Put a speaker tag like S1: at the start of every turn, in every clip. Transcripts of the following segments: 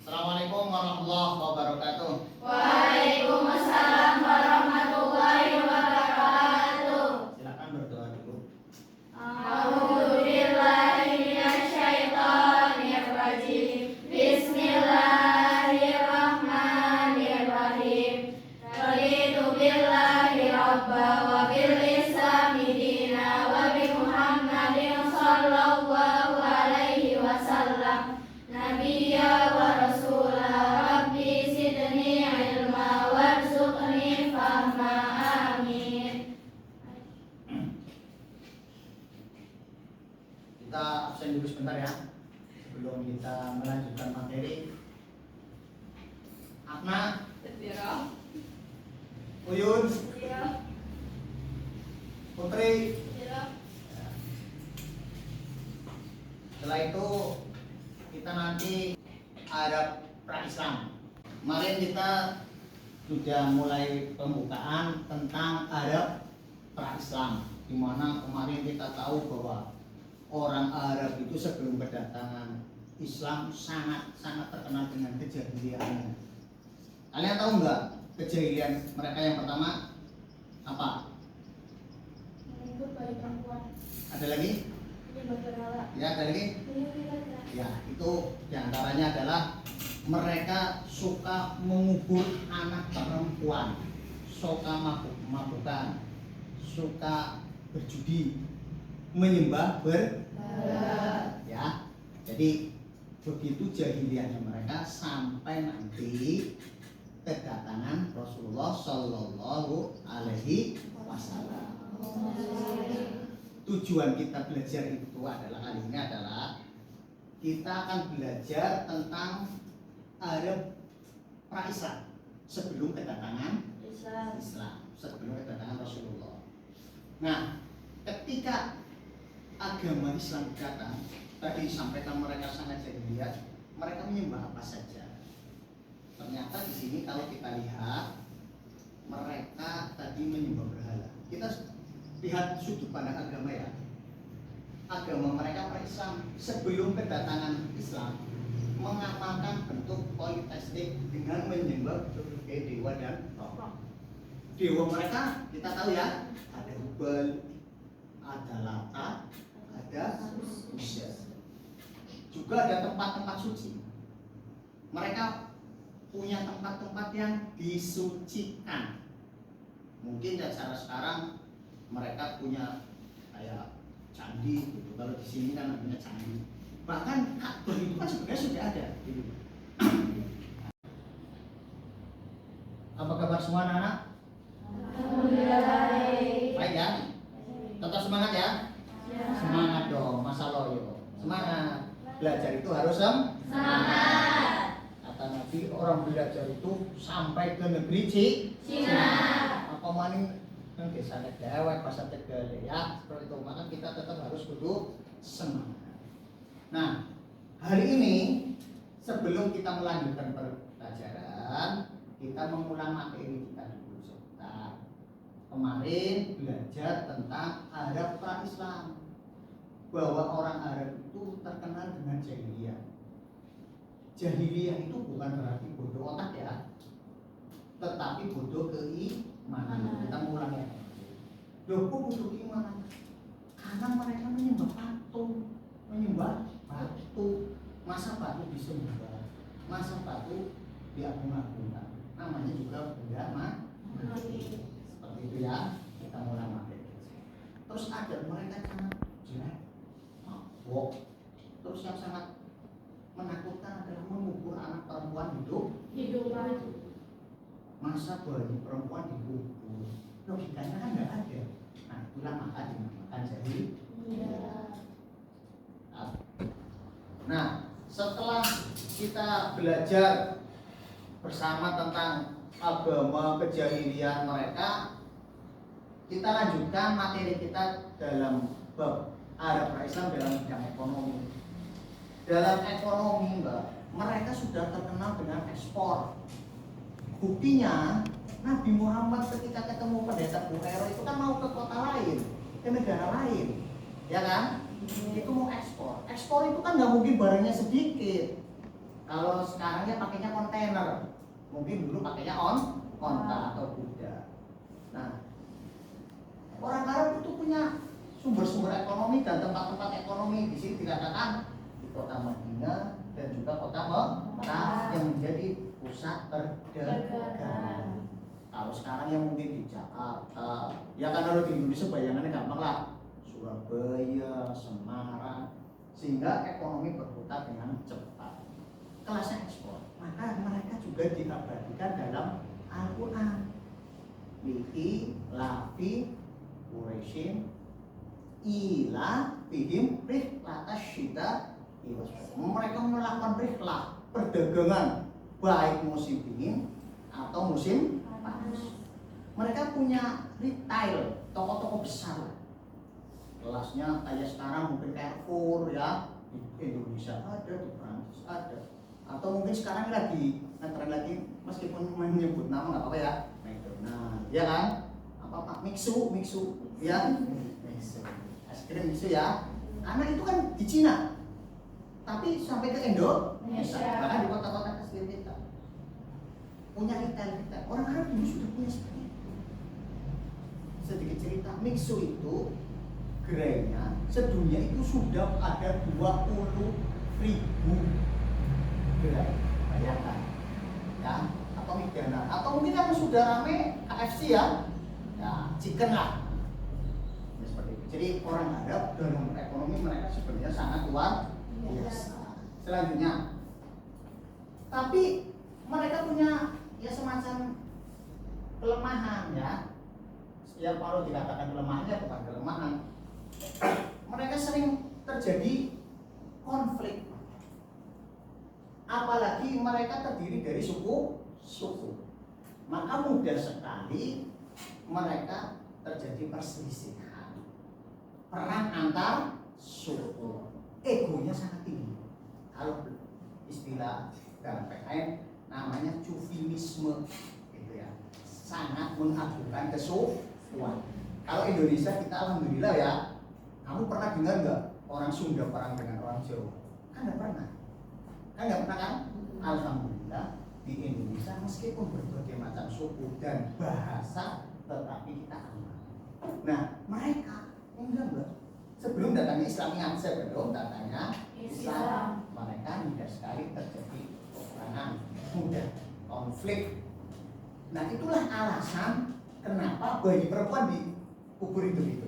S1: Assalamualaikum warahmatullahi wabarakatuh.
S2: Waalaikumsalam warahmatullahi wabarakatuh.
S1: Silakan berdoa dulu.
S2: A'udzubillahi minasyaitonir rajim. Bismillahirrahmanirrahim. Raditu billahi rabba wa bil islami dina wa bi Muhammadin sallallahu alaihi wasallam nabiyya wa rasulah. Rabbi zidni ilma warzuqni fahma. Amin.
S1: Kita absen dulu sebentar ya, sebelum kita melanjutkan materi. Akna, Uyun, Putri. Setelah itu kita nanti Arab pra-Islam. Kemarin kita sudah mulai pembukaan tentang Arab pra-Islam, di mana kemarin kita tahu bahwa orang Arab itu sebelum kedatangan Islam sangat terkenal dengan kejahiliannya. Kalian tahu nggak kejahilian mereka yang pertama apa?
S2: Mengikut bayi perempuan.
S1: Ada lagi? Ya, ada lagi? Ya, itu diantaranya adalah mereka suka mengubur anak perempuan, suka mabuk-mabukan, suka berjudi, menyembah ya. Jadi begitu jahiliyahnya mereka sampai nanti kedatangan Rasulullah Shallallahu Alaihi Wasallam. Tujuan kita belajar itu adalah kali ini adalah kita akan belajar tentang Arab pra-Islam sebelum kedatangan Islam, sebelum kedatangan Rasulullah. Nah, ketika agama Islam datang, tadi disampaikan mereka sangat jahiliyah, mereka menyembah apa saja. Ternyata di sini kalau kita lihat mereka tadi menyembah berhala. Kita lihat sudut pandang agama ya. Agama mereka pra-Islam sebelum kedatangan Islam mengamalkan bentuk politeistik dengan menyembah berbagai dewa dan tokoh. Dewa mereka kita tahu ya, ada Hubal, ada Lata, ada Usyas. Juga ada tempat-tempat suci. Mereka punya tempat-tempat yang disucikan. Mungkin cara sekarang mereka punya kayak candi gitu. Kalau di sini kan namanya candi. Bahkan Ka'bah itu kan sebenarnya sudah ada gitu. Apa kabar semua anak-anak? Baik ya? Tetap semangat ya? Semangat dong, Masa Loyo. Semangat. Belajar itu harus semangat. Kata Nabi, orang belajar itu sampai ke negeri Cina. Apa maning nang desa dewek pasar Tegal ya, seperti itu. Maka kita tetap harus kudu semangat. Nah, hari ini sebelum kita melanjutkan pelajaran, kita mengulang materi kita dulu sebentar. Kemarin belajar tentang Arab pra-Islam, bahwa orang Arab itu terkenal dengan jahiliyah. Jahiliyah itu bukan berarti bodoh otak ya, tetapi bodoh keimanan. Kita mengulang ya. Loh, kok bodoh keimanan? Karena mereka menyembah patung, menyembah batu. Masa batu disembah? Masa batu diagung-agungkan? Namanya juga benda mati. Seperti itu ya. Kita mulai materi. Terus ada mereka sangat jelek, mabok. Terus yang sangat menakutkan adalah mengubur anak perempuan hidup. Masa bayi perempuan dikubur? Logikanya kan nggak ada. Nah, itulah maka dinamakan jahiliyah. Nah, setelah kita belajar bersama tentang agama kejahilian mereka, kita lanjutkan materi kita dalam bab Arab pra-Islam dalam bidang ekonomi. Dalam ekonomi mereka sudah terkenal dengan ekspor. Buktinya Nabi Muhammad ketika ketemu pendeta Bukhara itu kan mau ke kota lain, ke negara lain, ya kan? Itu mau ekspor. Ekspor itu kan nggak mungkin barangnya sedikit. Kalau sekarang ya pakainya kontainer, mungkin dulu pakainya onta atau kuda. Nah, orang Arab itu punya sumber-sumber ekonomi dan tempat-tempat ekonomi. Di sini dikatakan di kota Madinah dan juga kota Mekah yang menjadi pusat perdagangan. Kalau sekarang yang mungkin di Jakarta, ya kan kalau di Indonesia bayangannya gampang lah, Surabaya, Semarang, sehingga ekonomi berputar dengan cepat. Kelasnya ekspor, maka mereka juga diabadikan dalam Al-Quran. Li'i lafi Quraisyin ila fihim rihlatas syita. Mereka melakukan rihlah perdagangan baik musim dingin atau musim panas. Mereka punya retail, toko-toko besar. Kelasnya kayak sekarang mungkin Carrefour ya, di Indonesia ada, di Prancis ada. Atau mungkin sekarang lagi ngetren lagi, meskipun menyebut nama nggak apa-apa ya, McDonald, ya kan? Apa Pak Mixu ya, Mixu, es krim Mixu ya. Karena itu kan di Cina, tapi sampai ke Indonesia, bahkan di kota-kota kecil kita punya retail. Orang Arab dulu sudah punya seperti itu. Sedikit cerita, Mixu itu gerainya sedunia itu sudah ada 20.000 gerai, bayangkan ya, atau McDonald, atau mungkin yang sudah rame KFC ya, chicken lah ya, seperti itu. Jadi orang Arab dalam ekonomi mereka sebenarnya sangat luar biasa. Selanjutnya, tapi mereka punya ya semacam kelemahan ya. Ya kalau dikatakan kelemahannya bukan kelemahan, mereka sering terjadi konflik. Apalagi mereka terdiri dari suku, maka mudah sekali mereka terjadi perselisihan, perang antar suku. Egonya sangat tinggi. Kalau istilah dalam PKN namanya chauvinisme, gitu ya, sangat mengagungkan kesukuan. Kalau Indonesia kita alhamdulillah ya, kamu pernah dengar nggak orang Sunda perang dengan orang Jawa? Kan nggak pernah. Kan? Alhamdulillah di Indonesia meskipun berbagai macam suku dan bahasa, tetapi kita aman. Nah, mereka enggak. Sebelum datangnya Islam, ingat sebelum datangnya Islam, mereka mudah sekali terjadi peperangan, mudah konflik. Nah, itulah alasan kenapa bayi perempuan dikubur itu.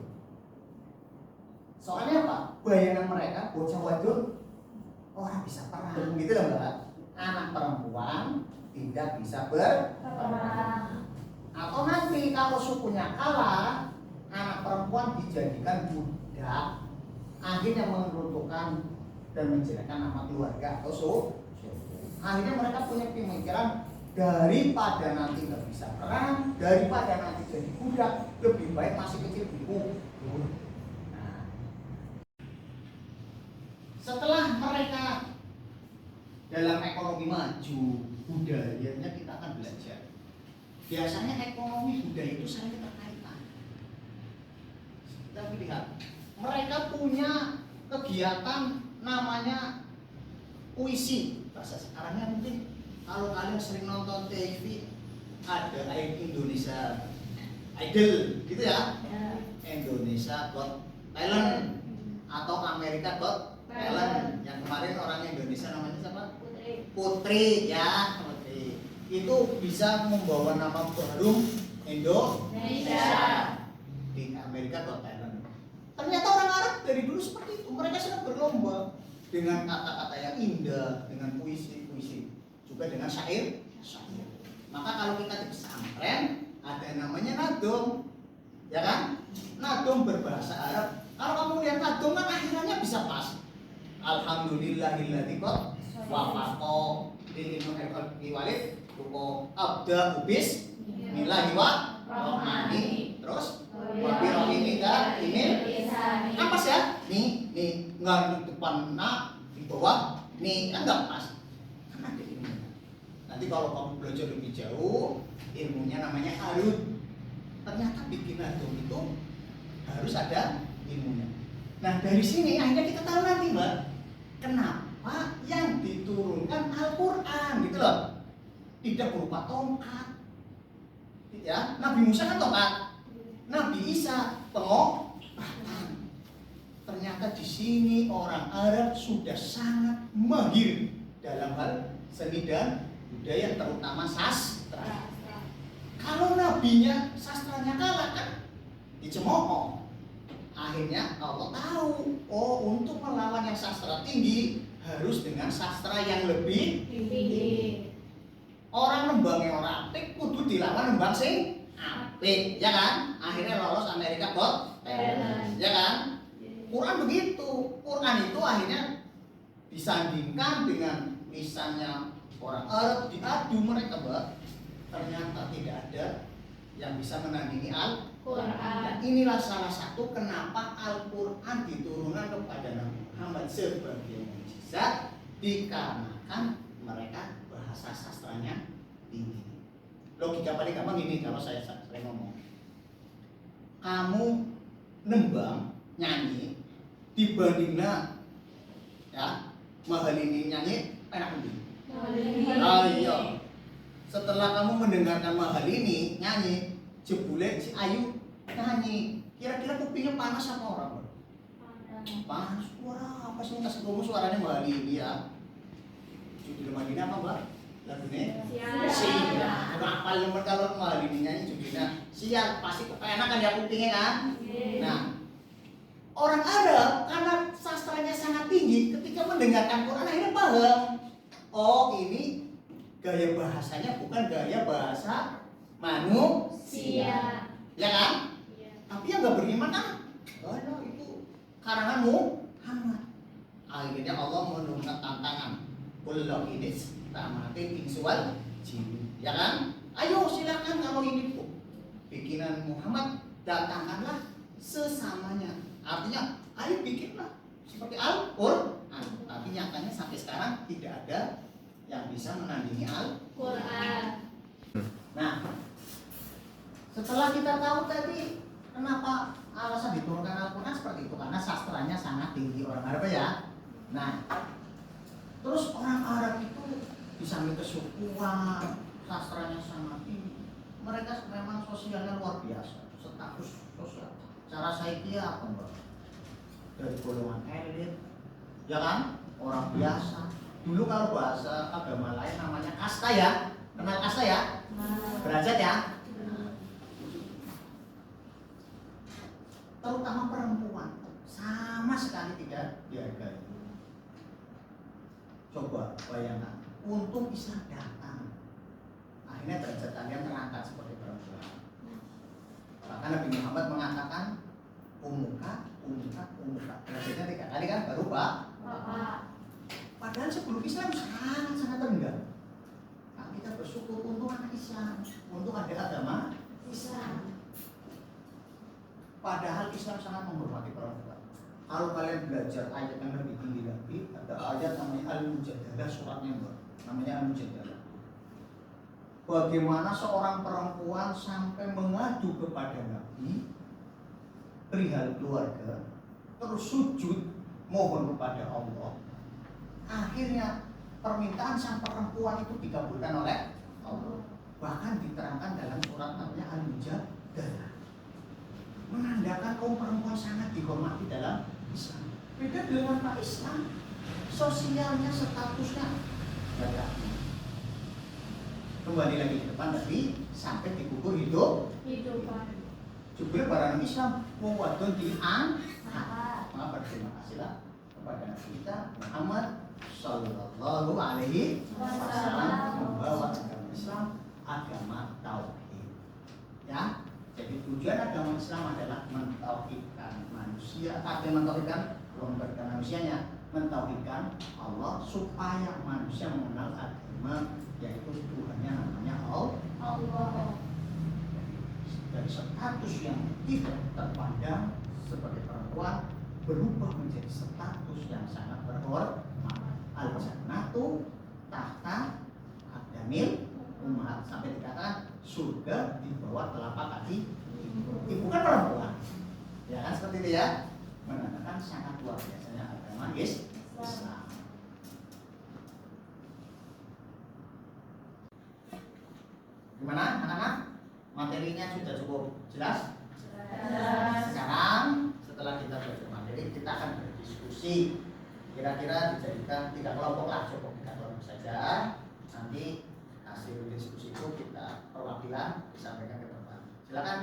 S1: Soalnya apa? Bayangan mereka bocah wadon orang bisa perang, gitu loh Mbak. Anak perempuan tidak bisa berperang. Atau nanti kalau sukunya kalah, anak perempuan dijadikan budak, akhirnya meruntuhkan dan menjelekkan nama keluarga atau suku. Akhirnya mereka punya pemikiran, daripada nanti nggak bisa perang, daripada nanti jadi budak, lebih baik masih kecil dikubur. Setelah mereka dalam ekonomi maju, budayanya kita akan belajar. Biasanya ekonomi budaya itu saling terkaitan. Kita lihat, mereka punya kegiatan namanya puisi. Bahasa sekarangnya mungkin kalau kalian sering nonton TV, ada Indonesia Idol, gitu ya. Indonesia Got Talent atau Amerika Got Talent. Yang kemarin orang Indonesia namanya siapa? Putri ya, Putri. Itu bisa membawa nama baru Indonesia di Amerika Got Talent. Ternyata orang Arab dari dulu seperti itu. Mereka sedang berlomba dengan kata-kata yang indah, dengan puisi, juga dengan syair. Maka kalau kita di pesantren ada yang namanya nadom, ya kan? Nadom berbahasa Arab. Kalau kamu lihat nadom kan akhirnya bisa pas. Alhamdulillahilladzi qad wafaqo lil ilmi walid tuko abda ubis milahi wa rohmani, terus wa bi rohimika imil kan pas ya, nih nggak di depan di bawah nih, kan nggak pas, kan ada ilmunya. Nanti kalau kamu belajar lebih jauh, ilmunya namanya arud. Ternyata bikin nadom itu harus ada ilmunya. Nah dari sini akhirnya kita tahu nanti Mbak, kenapa yang diturunkan Al-Quran gitu loh, tidak berupa tongkat. Ya, Nabi Musa kan tongkat, Nabi Isa pengobatan. Ternyata di sini orang Arab sudah sangat mahir dalam hal seni dan budaya, terutama sastra. Kalau nabinya sastranya kalah kan dicemooh. Akhirnya Allah tahu, oh untuk melawan yang sastra tinggi harus dengan sastra yang lebih tinggi. Orang nembangnya orang apik kudu dilawan nembang sing apik, ya kan? Akhirnya lolos Amerika Got Talent, ya kan? Quran begitu. Quran itu akhirnya disandingkan dengan misalnya orang Arab, diadu mereka, Mbak. Ternyata tidak ada yang bisa menandingi Al-Quran. Inilah salah satu kenapa Al-Quran diturunkan kepada Nabi Muhammad sebagai mukjizat, dikarenakan mereka bahasa sastranya tinggi. Logika paling gampang gini kalau saya sering ngomong. Kamu nembang, nyanyi, dibandingnya ya, Mahalini nyanyi enak lebih. Oh iya. Setelah kamu mendengarkan Mahalini nyanyi, jebule si Ayu nyanyi, kira-kira kupingnya panas apa orang? Panas. Wah, apa sih kasih kamu suaranya Mahalini ya? Judul Madinah apa, Mbak? Lagunya? Siap. Rapal nomor kalau Mahalini nyanyi judulnya siap, pasti kepenakan ya kupingnya kan? Nah, orang Arab karena sastranya sangat tinggi, ketika mendengarkan Quran akhirnya paham. Oh, ini gaya bahasanya bukan gaya bahasa manusia, ya kan? Tapi yang nggak beriman kan, oh itu karangan Muhammad. Akhirnya Allah menurunkan tantangan, kullu inis ta'matin insual jin, ya kan? Ayo silakan kalau ini bikinan Muhammad, datangkanlah sesamanya. Artinya, ayo bikinlah seperti Al-Quran. Tapi nyatanya sampai sekarang tidak ada yang bisa menandingi Al-Quran. Nah, setelah kita tahu tadi kenapa alasan diturunkan Al-Quran seperti itu, karena sastranya sangat tinggi orang Arab ya. Nah, terus orang Arab itu di samping kesukuan, sastranya sangat tinggi, mereka memang sosialnya luar biasa, status sosial. Cara saya apa, Mbak? Dari golongan elit, ya kan? Orang biasa. Dulu kalau bahasa agama lain namanya kasta ya. Kenal kasta ya? Derajat ya? Terutama perempuan sama sekali tidak dihargai. Coba bayangkan, untung Islam datang, akhirnya derajat kalian terangkat seperti perempuan. Bahkan Nabi Muhammad mengatakan umuka. Derajatnya 3 kali kan baru Pak. Padahal sebelum Islam sangat rendah. Nah, kita bersyukur untuk anak Islam, untuk ada agama Islam. Padahal Islam sangat menghormati perempuan. Kalau kalian belajar ayat yang lebih tinggi lagi, ada ayat namanya Al-Mujadalah, suratnya Mbak, namanya Al-Mujadalah. Bagaimana seorang perempuan sampai mengadu kepada Nabi perihal keluarga, terus sujud mohon kepada Allah. Akhirnya permintaan sang perempuan itu dikabulkan oleh Allah. Bahkan diterangkan dalam surat namanya Al-Mujadalah, menandakan kaum perempuan sangat dihormati dalam Islam. Beda dengan Pak Islam, sosialnya, statusnya beda. Kembali lagi ke depan tadi, sampai dikubur hidupan. Juga para Islam wong wadon diangkat. Maka berterima kasihlah kepada kita Muhammad Sallallahu Alaihi Wasallam membawa agama Islam, agama tauhid. Ya, jadi tujuan agama Islam adalah mentauhidkan manusia, mentauhidkan manusianya, mentauhidkan Allah supaya manusia mengenal agama, yaitu Tuhannya namanya Allah. Dari status yang tidak terpandang sebagai perempuan berubah menjadi status yang sangat berhormat. Al-jannatu tahta aqdamil ummahat, sampai dikatakan surga di bawah telapak kaki ibu, kan perempuan. Ya kan seperti itu ya. Menandakan sangat luar biasanya agama Islam. Gimana anak-anak? Materinya sudah cukup jelas?
S2: Jelas.
S1: Sekarang setelah kita belajar materi, kita akan berdiskusi. Kira-kira dijadikan 3 kelompok lah, cukup 3 kelompok saja. Nanti hasil diskusi itu kita perwakilan disampaikan ke depan. Silakan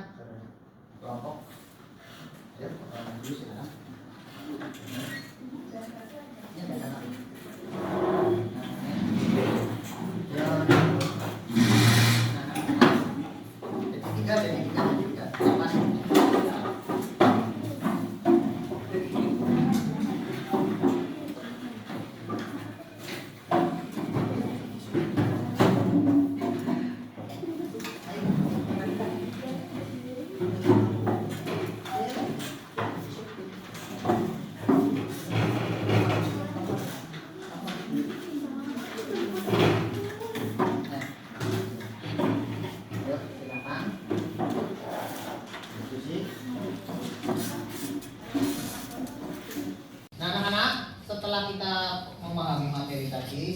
S1: kelompok. Ayo, pertama dulu silakan. Ini ada anak. Jadi tiga. Apa sih?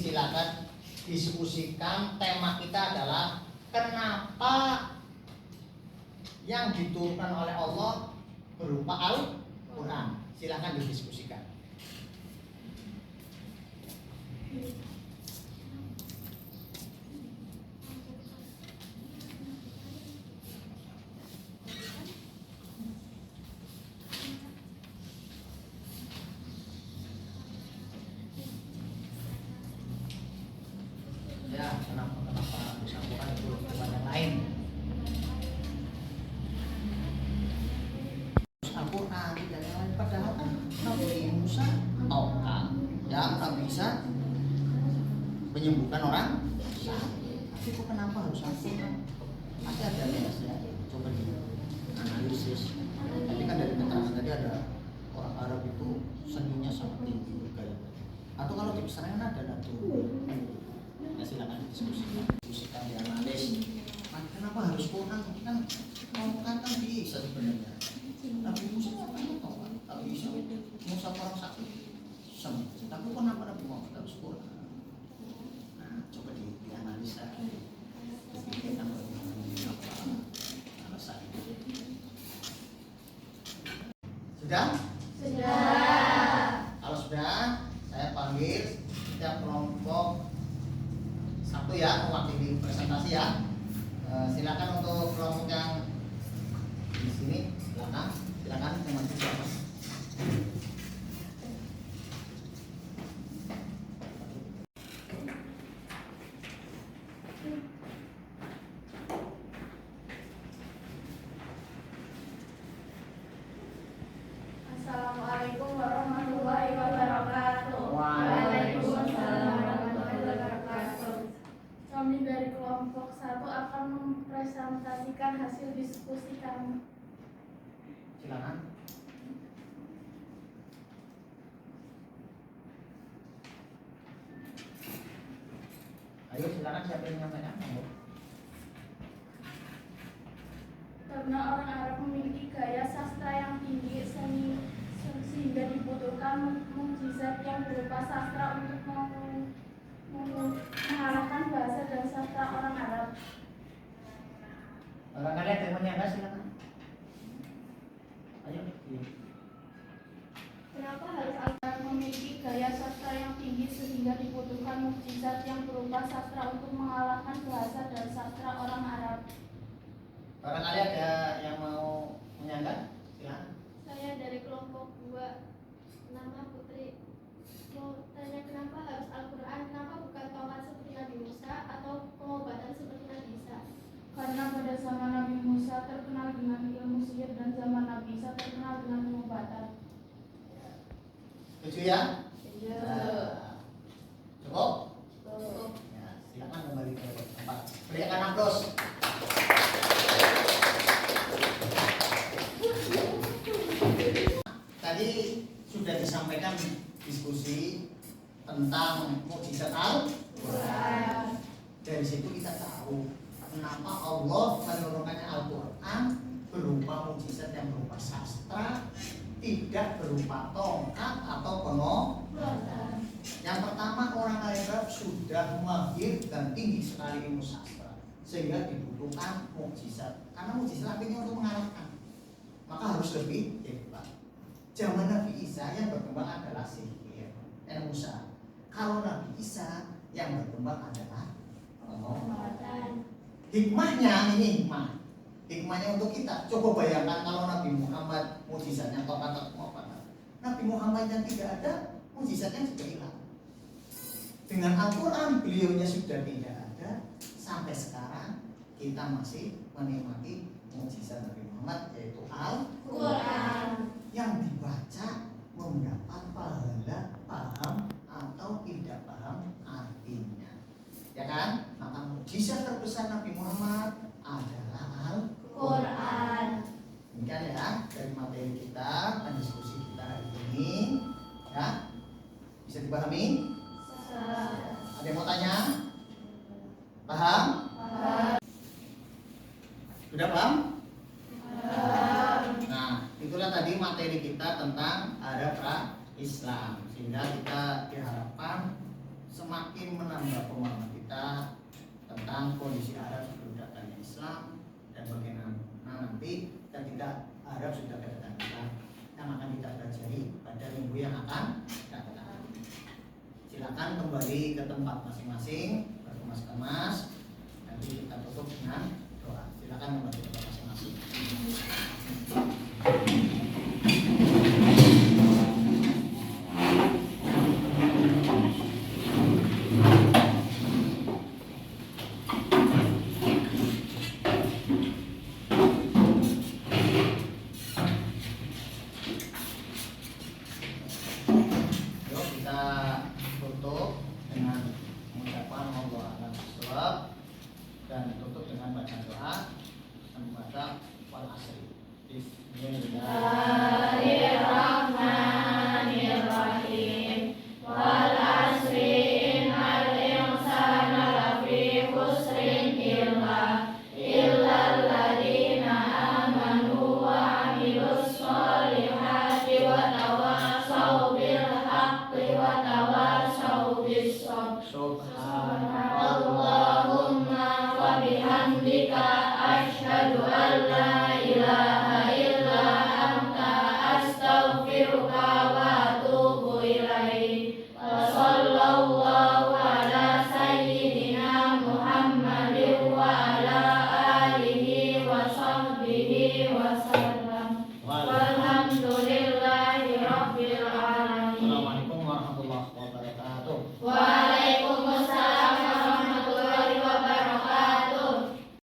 S1: Silakan diskusikan. Tema kita adalah kenapa yang diturunkan oleh Allah berupa Al-Quran. Silakan didiskusikan. Kenapa bersangkutan itu bukan yang lain? Al-Quran dan yang lain, padahal kan Nabi Musa Taurat yang tak bisa menyembuhkan orang sakit. Tapi kok kenapa harus Al-Quran? Pasti ada ya, coba dianalisis. Tapi kan dari keterangan tadi ada orang Arab itu seninya sangat tinggi kayak. Atau kalau di pesantren ada nado. Ya silakan diskusikan dianalisis. Kenapa harus Quran? Kan mau kan bisa sebenarnya. Nabi Musa ngapain tahu? Tak bisa. Musa orang sakit. Tapi kenapa Nabi Muhammad harus Quran? Nah, coba dianalisa. Kita apa alasan? Sudah?
S2: Sudah.
S1: Kalau sudah, saya panggil setiap kelompok satu ya, mewakili presentasi ya. Silakan untuk kelompok yang di sini, silakan yang masih siapa?
S2: Assalamualaikum warahmatullahi wabarakatuh.
S1: Waalaikumsalam
S2: warahmatullahi wabarakatuh. Kami dari kelompok 1 akan mempresentasikan hasil diskusi kami.
S1: Silakan. Ayo silakan, siapa yang menyampaikan?
S2: Karena orang Arab memiliki gaya sastra yang tinggi sehingga dibutuhkan mukjizat yang berupa sastra untuk mengalahkan bahasa dan sastra orang Arab.
S1: Barangkali ada yang menyangka, silakan. Ayo.
S2: Kenapa harus Al-Quran memiliki gaya sastra yang tinggi sehingga dibutuhkan mukjizat yang berupa sastra untuk mengalahkan bahasa dan sastra orang Arab?
S1: Barangkali ada yang mau menyangka, silakan.
S2: Saya dari kelompok 2, nama Putri. Mau tanya kenapa harus Al-Quran, kenapa bukan Taurat seperti Nabi Musa atau pengobatan seperti Nabi Isa? Karena pada zaman Nabi Musa terkenal dengan ilmu sihir dan zaman Nabi Isa terkenal dengan pengobatan.
S1: Setuju ya?
S2: Iya.
S1: Cukup? Ya, silakan kembali ke tempat. Berikan aplaus. Tadi sudah disampaikan diskusi tentang mukjizat Al-Quran. Dari situ kita tahu kenapa Allah menurunkannya Al-Quran berupa mukjizat yang berupa sastra, tidak berupa tongkat atau pengobatan. Yang pertama, orang Arab sudah mahir dan tinggi sekali ilmu sastra. sehingga dibutuhkan mukjizat. Karena mukjizat artinya untuk mengalahkan, maka harus lebih hebat. Zaman Nabi Isa yang berkembang adalah sihir dan Musa. Kalau Nabi Isa yang berkembang adalah pengobatan. Hikmahnya ini hikmahnya untuk kita. Coba bayangkan kalau Nabi Muhammad mukjizatnya tongkat atau pengobatan. Nabi Muhammad yang tidak ada, mukjizatnya juga hilang. Dengan Al-Quran beliaunya sudah tidak ada. Sampai sekarang kita masih menikmati mukjizat Nabi Muhammad, yaitu Al-Quran yang dibaca mendapat pahala paham atau tidak paham artinya, ya kan? Maka mukjizat terbesar Nabi Muhammad adalah Al-Quran. Demikian ya dari materi kita dan diskusi kita hari ini, ya, bisa dipahami? Ada yang mau tanya? Paham? Sudah paham? Nah, itulah tadi materi kita tentang Arab Islam, sehingga kita diharapkan semakin menambah pemahaman kita tentang kondisi Arab sebelum datangnya Islam dan bagaimana nanti ketika Arab sudah datang Islam yang akan kita pelajari pada minggu yang akan datang. Silakan kembali ke tempat masing-masing, berkemas-kemas. Nanti kita tutup dengan doa. Silakan kembali ke tempat masing-masing. Yuk kita tutup dengan mengucapkan Allah a'lam bishawab dan tutup dengan baca doa dan membaca wal asri. Bismillahirrahmanirrahim.